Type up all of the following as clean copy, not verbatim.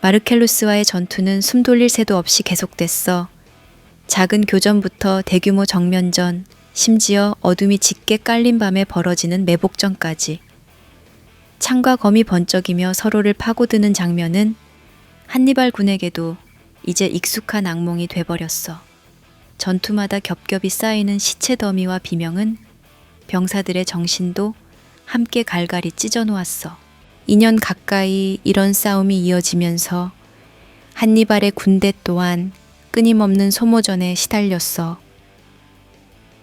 마르켈루스와의 전투는 숨 돌릴 새도 없이 계속됐어. 작은 교전부터 대규모 정면전, 심지어 어둠이 짙게 깔린 밤에 벌어지는 매복전까지. 창과 검이 번쩍이며 서로를 파고드는 장면은 한니발 군에게도 이제 익숙한 악몽이 돼버렸어. 전투마다 겹겹이 쌓이는 시체 더미와 비명은 병사들의 정신도 함께 갈갈이 찢어놓았어. 2년 가까이 이런 싸움이 이어지면서 한니발의 군대 또한 끊임없는 소모전에 시달렸어.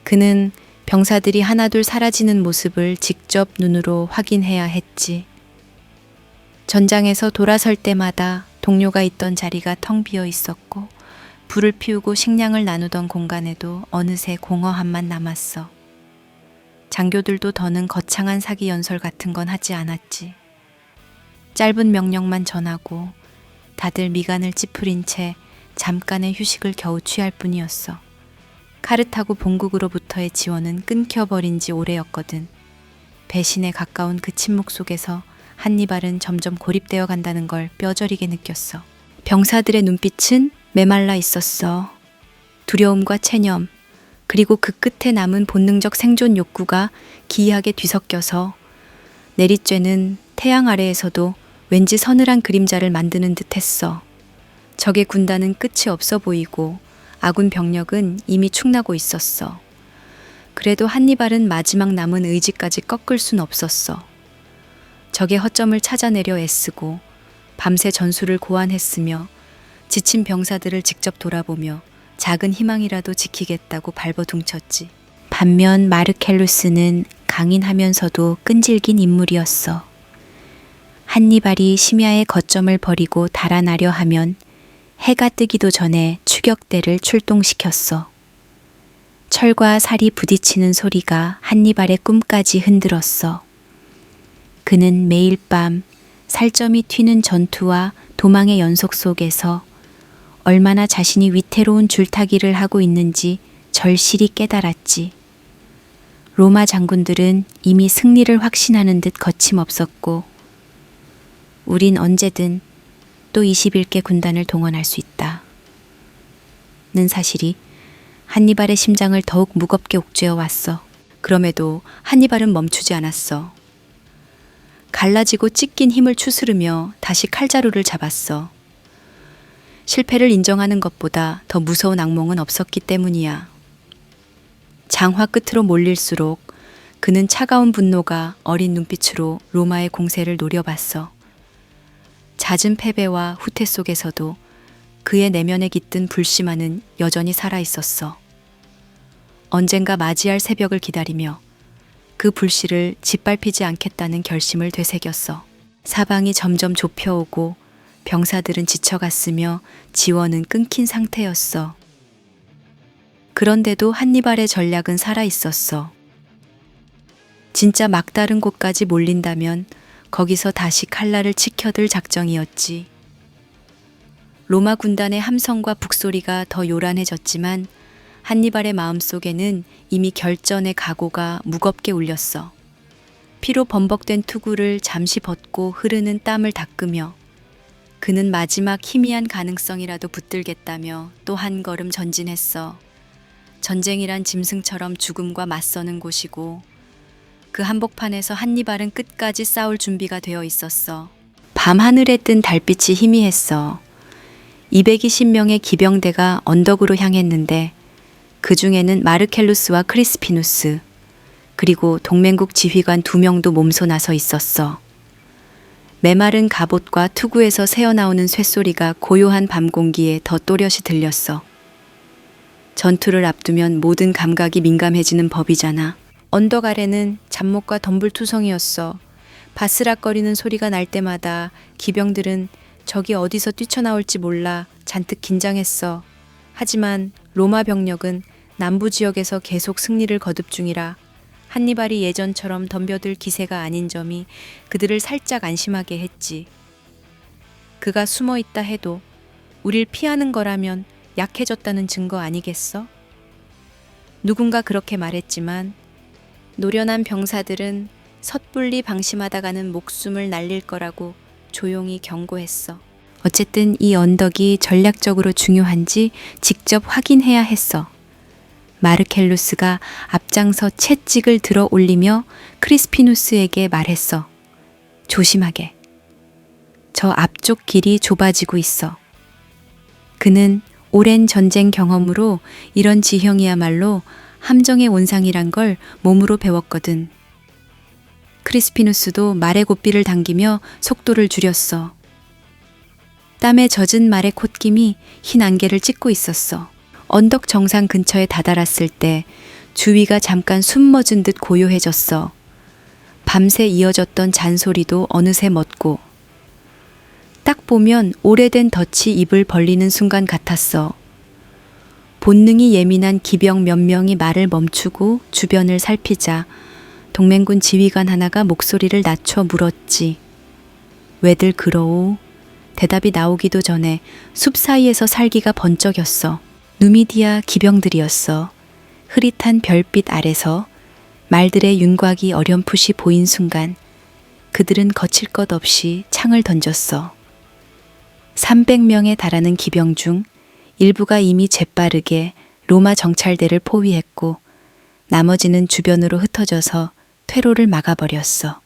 그는 병사들이 하나둘 사라지는 모습을 직접 눈으로 확인해야 했지. 전장에서 돌아설 때마다 동료가 있던 자리가 텅 비어 있었고 불을 피우고 식량을 나누던 공간에도 어느새 공허함만 남았어. 장교들도 더는 거창한 사기 연설 같은 건 하지 않았지. 짧은 명령만 전하고 다들 미간을 찌푸린 채 잠깐의 휴식을 겨우 취할 뿐이었어. 카르타고 본국으로부터의 지원은 끊겨버린 지 오래였거든. 배신에 가까운 그 침묵 속에서 한니발은 점점 고립되어 간다는 걸 뼈저리게 느꼈어. 병사들의 눈빛은 메말라 있었어. 두려움과 체념, 그리고 그 끝에 남은 본능적 생존 욕구가 기이하게 뒤섞여서 내리쬐는 태양 아래에서도 왠지 서늘한 그림자를 만드는 듯 했어. 적의 군단은 끝이 없어 보이고 아군 병력은 이미 축나고 있었어. 그래도 한니발은 마지막 남은 의지까지 꺾을 순 없었어. 적의 허점을 찾아내려 애쓰고 밤새 전술을 고안했으며 지친 병사들을 직접 돌아보며 작은 희망이라도 지키겠다고 발버둥쳤지. 반면 마르켈루스는 강인하면서도 끈질긴 인물이었어. 한니발이 심야의 거점을 버리고 달아나려 하면 해가 뜨기도 전에 추격대를 출동시켰어. 철과 살이 부딪히는 소리가 한니발의 꿈까지 흔들었어. 그는 매일 밤 살점이 튀는 전투와 도망의 연속 속에서 얼마나 자신이 위태로운 줄타기를 하고 있는지 절실히 깨달았지. 로마 장군들은 이미 승리를 확신하는 듯 거침없었고 우린 언제든 또 21개 군단을 동원할 수 있다. 는 사실이 한니발의 심장을 더욱 무겁게 옥죄어 왔어. 그럼에도 한니발은 멈추지 않았어. 갈라지고 찢긴 힘을 추스르며 다시 칼자루를 잡았어. 실패를 인정하는 것보다 더 무서운 악몽은 없었기 때문이야. 장화 끝으로 몰릴수록 그는 차가운 분노가 어린 눈빛으로 로마의 공세를 노려봤어. 잦은 패배와 후퇴 속에서도 그의 내면에 깃든 불씨만은 여전히 살아있었어. 언젠가 맞이할 새벽을 기다리며 그 불씨를 짓밟히지 않겠다는 결심을 되새겼어. 사방이 점점 좁혀오고 병사들은 지쳐갔으며 지원은 끊긴 상태였어. 그런데도 한니발의 전략은 살아있었어. 진짜 막다른 곳까지 몰린다면 거기서 다시 칼날을 치켜들 작정이었지. 로마 군단의 함성과 북소리가 더 요란해졌지만 한니발의 마음속에는 이미 결전의 각오가 무겁게 울렸어. 피로 범벅된 투구를 잠시 벗고 흐르는 땀을 닦으며 그는 마지막 희미한 가능성이라도 붙들겠다며 또 한 걸음 전진했어. 전쟁이란 짐승처럼 죽음과 맞서는 곳이고 그 한복판에서 한니발은 끝까지 싸울 준비가 되어 있었어. 밤하늘에 뜬 달빛이 희미했어. 220명의 기병대가 언덕으로 향했는데 그 중에는 마르켈루스와 크리스피누스, 그리고 동맹국 지휘관 2명도 몸소 나서 있었어. 메마른 갑옷과 투구에서 새어나오는 쇳소리가 고요한 밤 공기에 더 또렷이 들렸어. 전투를 앞두면 모든 감각이 민감해지는 법이잖아. 언덕 아래는 잡목과 덤불투성이었어. 바스락거리는 소리가 날 때마다 기병들은 적이 어디서 뛰쳐나올지 몰라 잔뜩 긴장했어. 하지만 로마 병력은 남부 지역에서 계속 승리를 거듭 중이라 한니발이 예전처럼 덤벼들 기세가 아닌 점이 그들을 살짝 안심하게 했지. 그가 숨어 있다 해도 우릴 피하는 거라면 약해졌다는 증거 아니겠어? 누군가 그렇게 말했지만 노련한 병사들은 섣불리 방심하다가는 목숨을 날릴 거라고 조용히 경고했어. 어쨌든 이 언덕이 전략적으로 중요한지 직접 확인해야 했어. 마르켈루스가 앞장서 채찍을 들어 올리며 크리스피누스에게 말했어. 조심하게. 저 앞쪽 길이 좁아지고 있어. 그는 오랜 전쟁 경험으로 이런 지형이야말로 함정의 온상이란 걸 몸으로 배웠거든. 크리스피누스도 말의 고삐를 당기며 속도를 줄였어. 땀에 젖은 말의 콧김이 흰 안개를 찢고 있었어. 언덕 정상 근처에 다다랐을 때 주위가 잠깐 숨머진 듯 고요해졌어. 밤새 이어졌던 잔소리도 어느새 멎고. 딱 보면 오래된 덫이 입을 벌리는 순간 같았어. 본능이 예민한 기병 몇 명이 말을 멈추고 주변을 살피자 동맹군 지휘관 하나가 목소리를 낮춰 물었지. 왜들 그러오? 대답이 나오기도 전에 숲 사이에서 살기가 번쩍였어. 누미디아 기병들이었어. 흐릿한 별빛 아래서 말들의 윤곽이 어렴풋이 보인 순간 그들은 거칠 것 없이 창을 던졌어. 300명에 달하는 기병 중 일부가 이미 재빠르게 로마 정찰대를 포위했고 나머지는 주변으로 흩어져서 퇴로를 막아버렸어.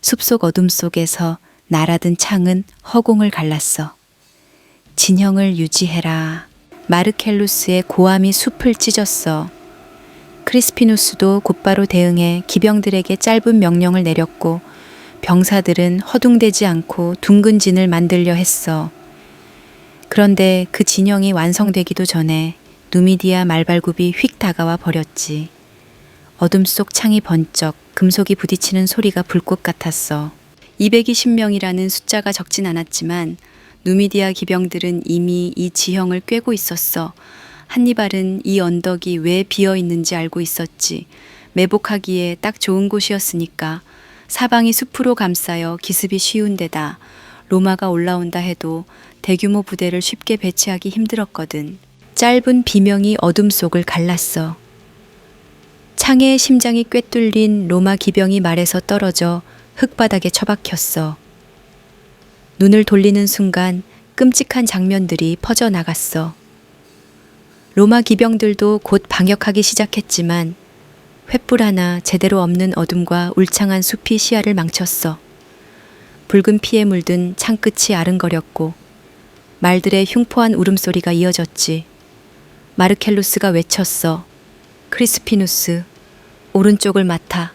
숲속 어둠 속에서 날아든 창은 허공을 갈랐어. 진형을 유지해라. 마르켈루스의 고함이 숲을 찢었어. 크리스피누스도 곧바로 대응해 기병들에게 짧은 명령을 내렸고 병사들은 허둥대지 않고 둥근 진을 만들려 했어. 그런데 그 진영이 완성되기도 전에 누미디아 말발굽이 휙 다가와 버렸지. 어둠 속 창이 번쩍 금속이 부딪히는 소리가 불꽃 같았어. 220명이라는 숫자가 적진 않았지만 누미디아 기병들은 이미 이 지형을 꿰고 있었어. 한니발은 이 언덕이 왜 비어 있는지 알고 있었지. 매복하기에 딱 좋은 곳이었으니까. 사방이 숲으로 감싸여 기습이 쉬운 데다 로마가 올라온다 해도 대규모 부대를 쉽게 배치하기 힘들었거든. 짧은 비명이 어둠 속을 갈랐어. 창에 심장이 꿰뚫린 로마 기병이 말에서 떨어져 흙바닥에 처박혔어. 눈을 돌리는 순간 끔찍한 장면들이 퍼져나갔어. 로마 기병들도 곧 반격하기 시작했지만 횃불 하나 제대로 없는 어둠과 울창한 숲이 시야를 망쳤어. 붉은 피에 물든 창끝이 아른거렸고 말들의 흉포한 울음소리가 이어졌지. 마르켈루스가 외쳤어. 크리스피누스, 오른쪽을 맡아.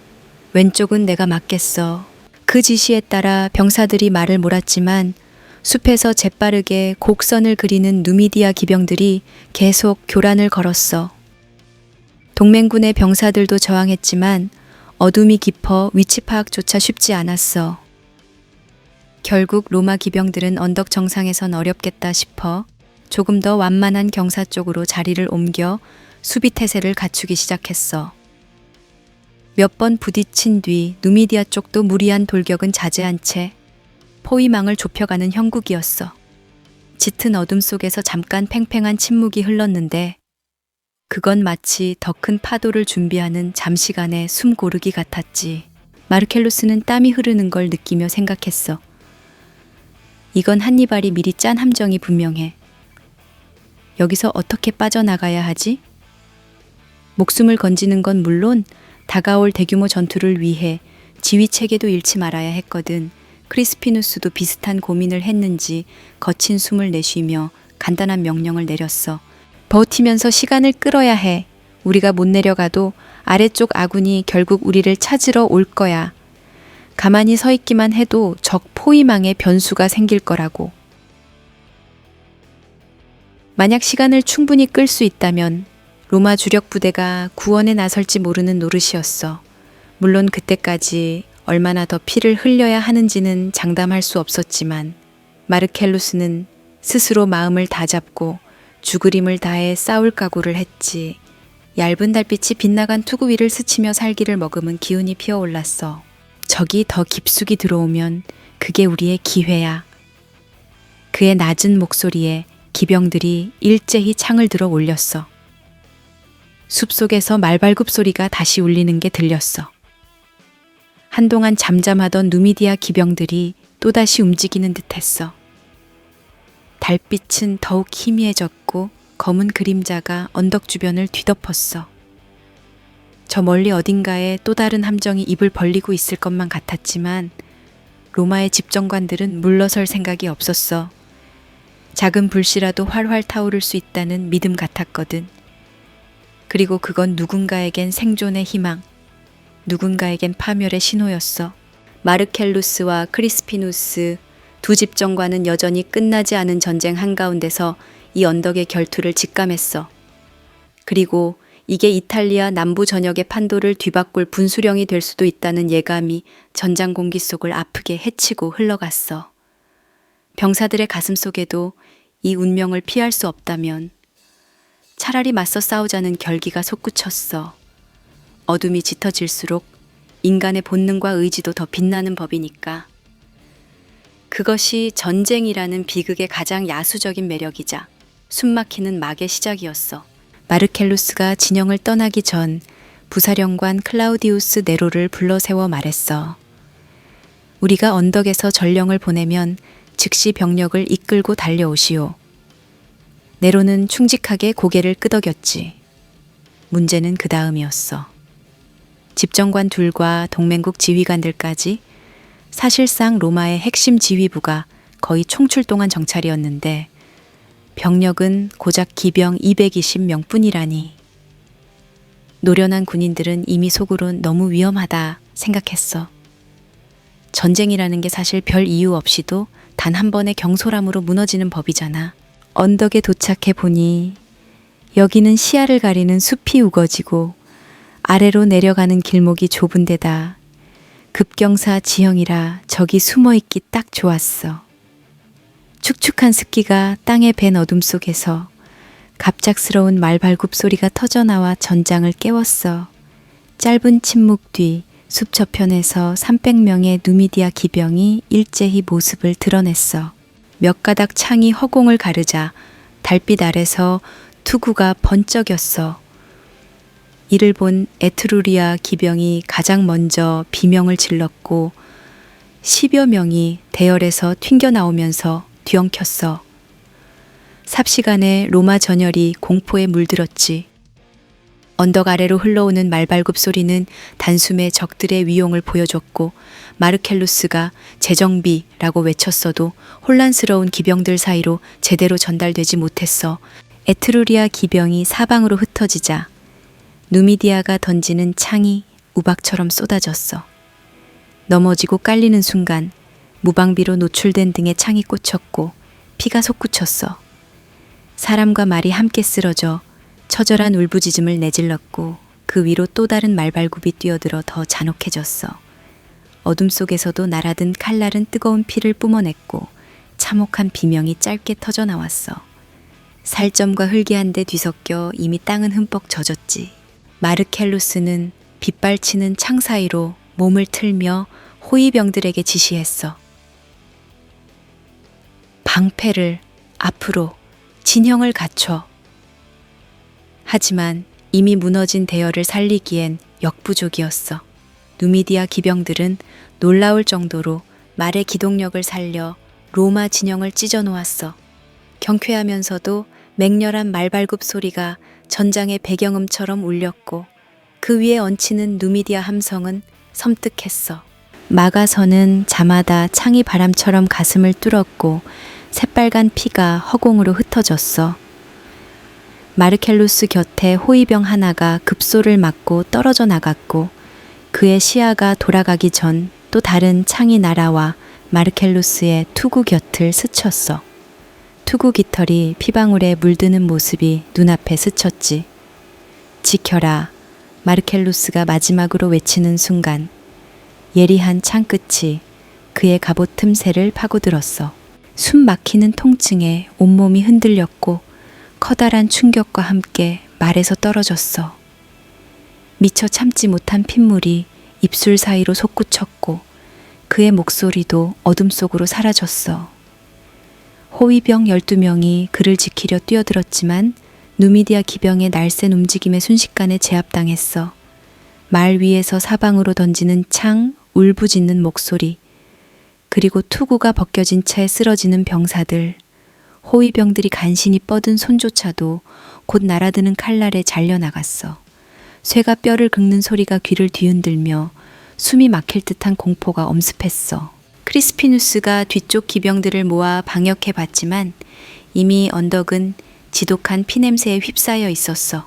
왼쪽은 내가 맡겠어. 그 지시에 따라 병사들이 말을 몰았지만 숲에서 재빠르게 곡선을 그리는 누미디아 기병들이 계속 교란을 걸었어. 동맹군의 병사들도 저항했지만 어둠이 깊어 위치 파악조차 쉽지 않았어. 결국 로마 기병들은 언덕 정상에선 어렵겠다 싶어 조금 더 완만한 경사 쪽으로 자리를 옮겨 수비 태세를 갖추기 시작했어. 몇 번 부딪힌 뒤 누미디아 쪽도 무리한 돌격은 자제한 채 포위망을 좁혀가는 형국이었어. 짙은 어둠 속에서 잠깐 팽팽한 침묵이 흘렀는데 그건 마치 더 큰 파도를 준비하는 잠시간의 숨 고르기 같았지. 마르켈루스는 땀이 흐르는 걸 느끼며 생각했어. 이건 한니발이 미리 짠 함정이 분명해. 여기서 어떻게 빠져나가야 하지? 목숨을 건지는 건 물론 다가올 대규모 전투를 위해 지휘 체계도 잃지 말아야 했거든. 크리스피누스도 비슷한 고민을 했는지 거친 숨을 내쉬며 간단한 명령을 내렸어. 버티면서 시간을 끌어야 해. 우리가 못 내려가도 아래쪽 아군이 결국 우리를 찾으러 올 거야. 가만히 서 있기만 해도 적 포위망에 변수가 생길 거라고. 만약 시간을 충분히 끌 수 있다면 로마 주력 부대가 구원에 나설지 모르는 노릇이었어. 물론 그때까지 얼마나 더 피를 흘려야 하는지는 장담할 수 없었지만 마르켈루스는 스스로 마음을 다잡고 죽으림을 다해 싸울 각오를 했지. 얇은 달빛이 빗나간 투구 위를 스치며 살기를 머금은 기운이 피어올랐어. 적이 더 깊숙이 들어오면 그게 우리의 기회야. 그의 낮은 목소리에 기병들이 일제히 창을 들어 올렸어. 숲속에서 말발굽 소리가 다시 울리는 게 들렸어. 한동안 잠잠하던 누미디아 기병들이 또다시 움직이는 듯했어. 달빛은 더욱 희미해졌고 검은 그림자가 언덕 주변을 뒤덮었어. 저 멀리 어딘가에 또 다른 함정이 입을 벌리고 있을 것만 같았지만 로마의 집정관들은 물러설 생각이 없었어. 작은 불씨라도 활활 타오를 수 있다는 믿음 같았거든. 그리고 그건 누군가에겐 생존의 희망, 누군가에겐 파멸의 신호였어. 마르켈루스와 크리스피누스 두 집정관은 여전히 끝나지 않은 전쟁 한가운데서 이 언덕의 결투를 직감했어. 그리고 이게 이탈리아 남부 전역의 판도를 뒤바꿀 분수령이 될 수도 있다는 예감이 전장 공기 속을 아프게 헤치고 흘러갔어. 병사들의 가슴 속에도 이 운명을 피할 수 없다면 차라리 맞서 싸우자는 결기가 솟구쳤어. 어둠이 짙어질수록 인간의 본능과 의지도 더 빛나는 법이니까. 그것이 전쟁이라는 비극의 가장 야수적인 매력이자 숨막히는 막의 시작이었어. 마르켈루스가 진영을 떠나기 전 부사령관 클라우디우스 네로를 불러 세워 말했어. 우리가 언덕에서 전령을 보내면 즉시 병력을 이끌고 달려오시오. 네로는 충직하게 고개를 끄덕였지. 문제는 그 다음이었어. 집정관 둘과 동맹국 지휘관들까지 사실상 로마의 핵심 지휘부가 거의 총출동한 정찰이었는데 병력은 고작 기병 220명뿐이라니. 노련한 군인들은 이미 속으론 너무 위험하다 생각했어. 전쟁이라는 게 사실 별 이유 없이도 단 한 번의 경솔함으로 무너지는 법이잖아. 언덕에 도착해 보니 여기는 시야를 가리는 숲이 우거지고 아래로 내려가는 길목이 좁은 데다 급경사 지형이라 저기 숨어있기 딱 좋았어. 축축한 습기가 땅에 밴 어둠 속에서 갑작스러운 말발굽 소리가 터져나와 전장을 깨웠어. 짧은 침묵 뒤 숲 저편에서 300명의 누미디아 기병이 일제히 모습을 드러냈어. 몇 가닥 창이 허공을 가르자 달빛 아래서 투구가 번쩍였어. 이를 본 에트루리아 기병이 가장 먼저 비명을 질렀고 10여 명이 대열에서 튕겨나오면서 뒤엉켰어. 삽시간에 로마 전열이 공포에 물들었지. 언덕 아래로 흘러오는 말발굽 소리는 단숨에 적들의 위용을 보여줬고 마르켈루스가 재정비라고 외쳤어도 혼란스러운 기병들 사이로 제대로 전달되지 못했어. 에트루리아 기병이 사방으로 흩어지자 누미디아가 던지는 창이 우박처럼 쏟아졌어. 넘어지고 깔리는 순간 무방비로 노출된 등에 창이 꽂혔고 피가 솟구쳤어. 사람과 말이 함께 쓰러져 처절한 울부짖음을 내질렀고 그 위로 또 다른 말발굽이 뛰어들어 더 잔혹해졌어. 어둠 속에서도 날아든 칼날은 뜨거운 피를 뿜어냈고 참혹한 비명이 짧게 터져나왔어. 살점과 흙이한데 뒤섞여 이미 땅은 흠뻑 젖었지. 마르켈루스는 빗발치는 창 사이로 몸을 틀며 호위병들에게 지시했어. 방패를 앞으로 진영을 갖춰. 하지만 이미 무너진 대열을 살리기엔 역부족이었어. 누미디아 기병들은 놀라울 정도로 말의 기동력을 살려 로마 진영을 찢어 놓았어. 경쾌하면서도 맹렬한 말발굽 소리가 전장의 배경음처럼 울렸고 그 위에 얹히는 누미디아 함성은 섬뜩했어. 막아서는 자마다 창이 바람처럼 가슴을 뚫었고 새빨간 피가 허공으로 흩어졌어. 마르켈루스 곁에 호위병 하나가 급소를 맞고 떨어져 나갔고 그의 시야가 돌아가기 전 또 다른 창이 날아와 마르켈루스의 투구 곁을 스쳤어. 투구 깃털이 피방울에 물드는 모습이 눈앞에 스쳤지. 지켜라. 마르켈루스가 마지막으로 외치는 순간 예리한 창끝이 그의 갑옷 틈새를 파고들었어. 숨 막히는 통증에 온몸이 흔들렸고 커다란 충격과 함께 말에서 떨어졌어. 미처 참지 못한 핏물이 입술 사이로 솟구쳤고 그의 목소리도 어둠 속으로 사라졌어. 호위병 12명이 그를 지키려 뛰어들었지만 누미디아 기병의 날쌘 움직임에 순식간에 제압당했어. 말 위에서 사방으로 던지는 창, 울부짖는 목소리, 그리고 투구가 벗겨진 채 쓰러지는 병사들, 호위병들이 간신히 뻗은 손조차도 곧 날아드는 칼날에 잘려나갔어. 쇠가 뼈를 긁는 소리가 귀를 뒤흔들며 숨이 막힐 듯한 공포가 엄습했어. 크리스피누스가 뒤쪽 기병들을 모아 방역해 봤지만 이미 언덕은 지독한 피냄새에 휩싸여 있었어.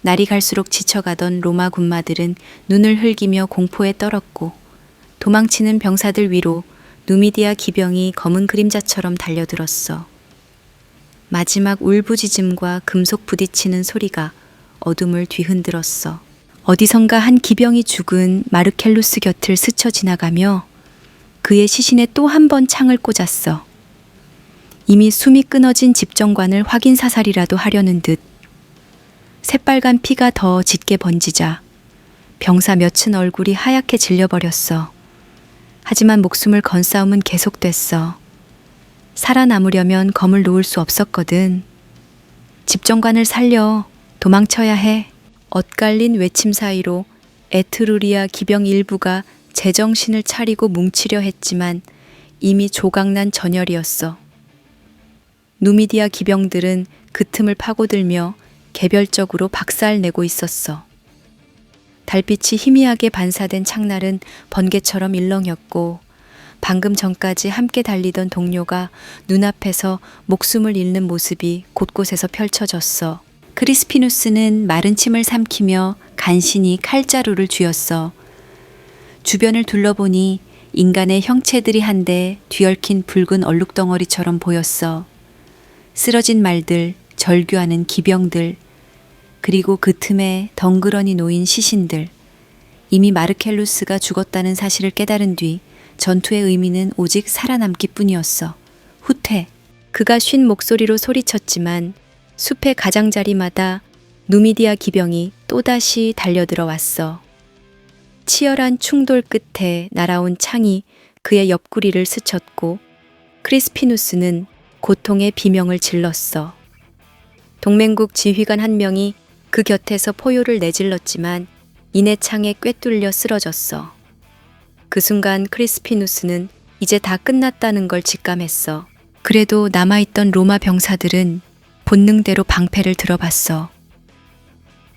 날이 갈수록 지쳐가던 로마 군마들은 눈을 흘기며 공포에 떨었고 도망치는 병사들 위로 누미디아 기병이 검은 그림자처럼 달려들었어. 마지막 울부짖음과 금속 부딪히는 소리가 어둠을 뒤흔들었어. 어디선가 한 기병이 죽은 마르켈루스 곁을 스쳐 지나가며 그의 시신에 또 한 번 창을 꽂았어. 이미 숨이 끊어진 집정관을 확인 사살이라도 하려는 듯 새빨간 피가 더 짙게 번지자 병사 몇은 얼굴이 하얗게 질려버렸어. 하지만 목숨을 건 싸움은 계속됐어. 살아남으려면 검을 놓을 수 없었거든. 집정관을 살려. 도망쳐야 해. 엇갈린 외침 사이로 에트루리아 기병 일부가 제정신을 차리고 뭉치려 했지만 이미 조각난 전열이었어. 누미디아 기병들은 그 틈을 파고들며 개별적으로 박살내고 있었어. 달빛이 희미하게 반사된 창날은 번개처럼 일렁였고 방금 전까지 함께 달리던 동료가 눈앞에서 목숨을 잃는 모습이 곳곳에서 펼쳐졌어. 크리스피누스는 마른 침을 삼키며 간신히 칼자루를 쥐었어. 주변을 둘러보니 인간의 형체들이 한데 뒤얽힌 붉은 얼룩덩어리처럼 보였어. 쓰러진 말들, 절규하는 기병들, 그리고 그 틈에 덩그러니 놓인 시신들. 이미 마르켈루스가 죽었다는 사실을 깨달은 뒤 전투의 의미는 오직 살아남기뿐이었어. 후퇴. 그가 쉰 목소리로 소리쳤지만 숲의 가장자리마다 누미디아 기병이 또다시 달려들어왔어. 치열한 충돌 끝에 날아온 창이 그의 옆구리를 스쳤고 크리스피누스는 고통의 비명을 질렀어. 동맹국 지휘관 한 명이 그 곁에서 포효를 내질렀지만 이내 창에 꿰뚫려 쓰러졌어. 그 순간 크리스피누스는 이제 다 끝났다는 걸 직감했어. 그래도 남아있던 로마 병사들은 본능대로 방패를 들어봤어.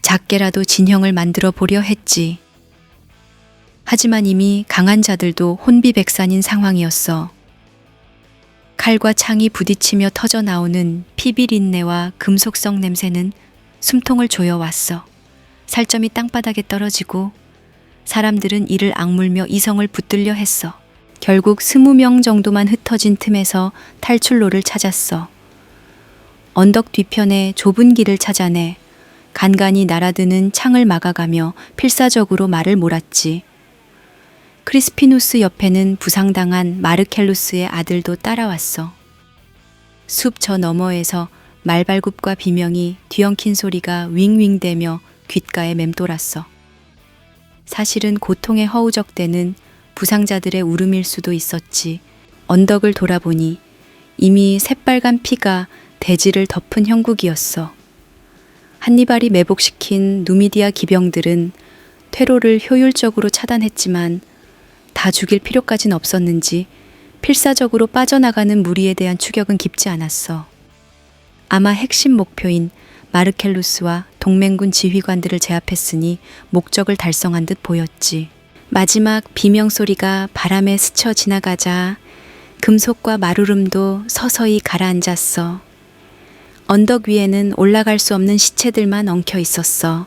작게라도 진형을 만들어 보려 했지. 하지만 이미 강한 자들도 혼비백산인 상황이었어. 칼과 창이 부딪히며 터져 나오는 피비린내와 금속성 냄새는 숨통을 조여왔어. 살점이 땅바닥에 떨어지고 사람들은 이를 악물며 이성을 붙들려 했어. 결국 20명 정도만 흩어진 틈에서 탈출로를 찾았어. 언덕 뒤편에 좁은 길을 찾아내 간간히 날아드는 창을 막아가며 필사적으로 말을 몰았지. 크리스피누스 옆에는 부상당한 마르켈루스의 아들도 따라왔어. 숲 저 너머에서 말발굽과 비명이 뒤엉킨 소리가 윙윙대며 귓가에 맴돌았어. 사실은 고통에 허우적대는 부상자들의 울음일 수도 있었지. 언덕을 돌아보니 이미 새빨간 피가 대지를 덮은 형국이었어. 한니발이 매복시킨 누미디아 기병들은 퇴로를 효율적으로 차단했지만 다 죽일 필요까진 없었는지 필사적으로 빠져나가는 무리에 대한 추격은 깊지 않았어. 아마 핵심 목표인 마르켈루스와 동맹군 지휘관들을 제압했으니 목적을 달성한 듯 보였지. 마지막 비명소리가 바람에 스쳐 지나가자 금속과 마루름도 서서히 가라앉았어. 언덕 위에는 올라갈 수 없는 시체들만 엉켜 있었어.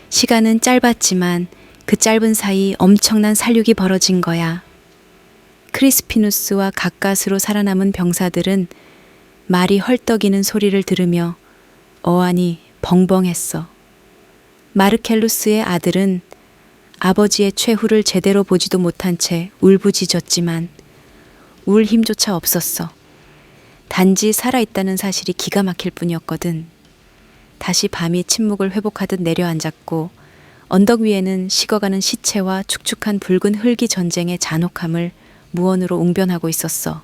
시간은 짧았지만 그 짧은 사이 엄청난 살육이 벌어진 거야. 크리스피누스와 가까스로 살아남은 병사들은 말이 헐떡이는 소리를 들으며 어안이 벙벙했어. 마르켈루스의 아들은 아버지의 최후를 제대로 보지도 못한 채 울부짖었지만 울 힘조차 없었어. 단지 살아있다는 사실이 기가 막힐 뿐이었거든. 다시 밤이 침묵을 회복하듯 내려앉았고 언덕 위에는 식어가는 시체와 축축한 붉은 흙이 전쟁의 잔혹함을 무언으로 웅변하고 있었어.